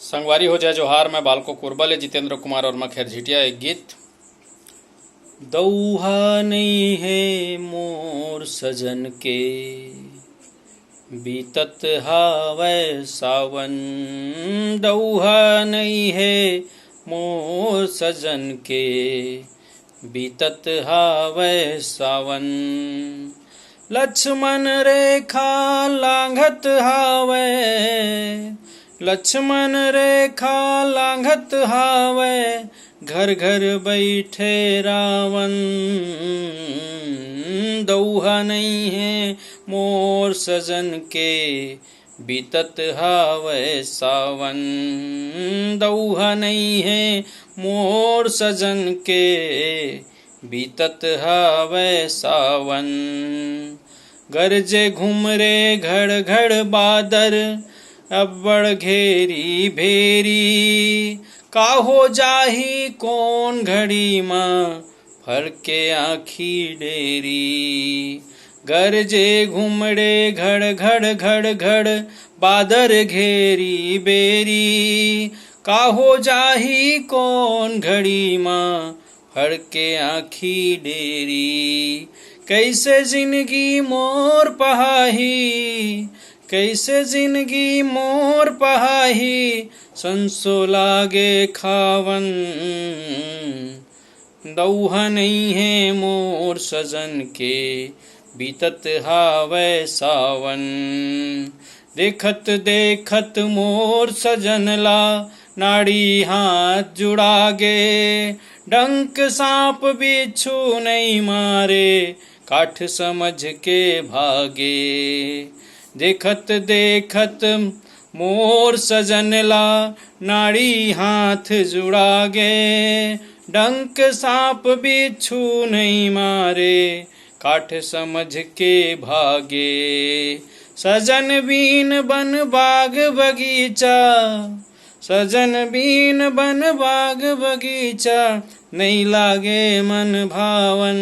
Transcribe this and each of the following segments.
संगवारी हो जाए जोहार। मैं बालको कुरबल जितेंद्र कुमार और मखेर झिटिया। एक गीत। दौहा नहीं है मोर सजन के, बीतत हावै सावन। दौहा नहीं है मोर सजन के, बीतत हावै सावन। लक्ष्मण रेखा लांघत हावै, लक्ष्मण रेखा लांघत हावै, घर घर बैठे रावण। दौहा नहीं है मोर सजन के, बीतत हावै सावन। दौहा नहीं है मोर सजन के, बीतत हावै सावन। गरजे घुमरे घड़ घड़ बादर, अब्बड़ घेरी भेरी। काहो जाही कौन घड़ी माँ, फरके आँखी डेरी। गरजे घुमड़े घड़ घड़ घड़ घड़, बादर घेरी बेरी। काहो जाही कौन घड़ी माँ, फरके आँखी डेरी। कैसे जिंदगी मोर पहाही, कैसे जिंदगी मोर पहाही, संसो लागे खावन। दौहा नहीं है मोर सजन के, बीतत हावै सावन। देखत देखत मोर सजन ला, नाड़ी हाथ जुड़ागे। डंक सांप बिच्छू नहीं मारे, काठ समझ के भागे। देखत देखत मोर सजन ला, नाड़ी हाथ जुड़ागे। डंक सांप बिच्छू नहीं मारे, काठ समझ के भागे। सजन बीन बन बाग बगीचा, सजन बीन बन बाग बगीचा, नहीं लागे मन भावन।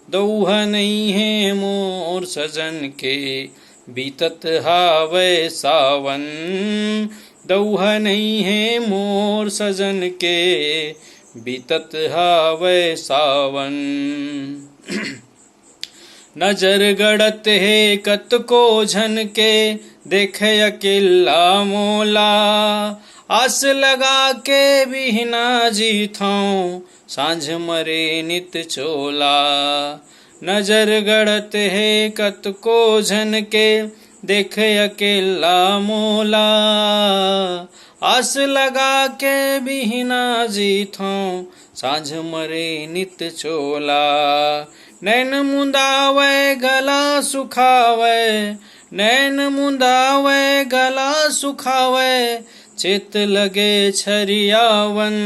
दौहा नहीं है मोर सजन के, बीतत हावै सावन। दौहा नहीं है मोर सजन के, बीतत हावै सावन। नजर गड़त है कतको झन के, देखे अकेला मोला। आस लगा के बिहना जीथाऊं, सांझ मरे नित चोला। नजर गड़त है कतको झन के, देखे अकेला मोला। आस लगा के बिहना जीथाऊं, सांझ मरे नित चोला। नैन मुंदावै गला सुखावै, नैन मुंदावै गला सुखावै, चित लगे छरियावन।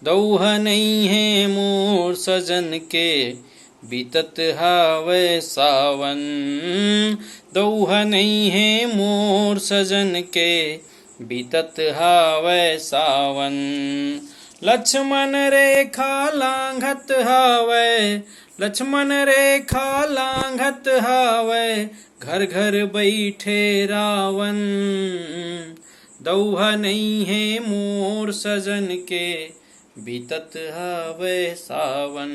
दौहा नहीं है मोर सजन के, बीतत हावै सावन। दौहा नहीं है मोर सजन के, बीतत हावै सावन। लक्ष्मण रेखा लांघत हावै, लक्ष्मण रेखा लांघत हावै, घर घर बैठे रावण। दौहा नहीं है मोर सजन के, बीतत हावै सावन।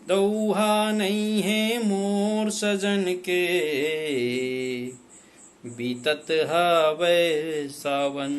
दौहा नहीं है मोर सजन के, बीतत हावै सावन।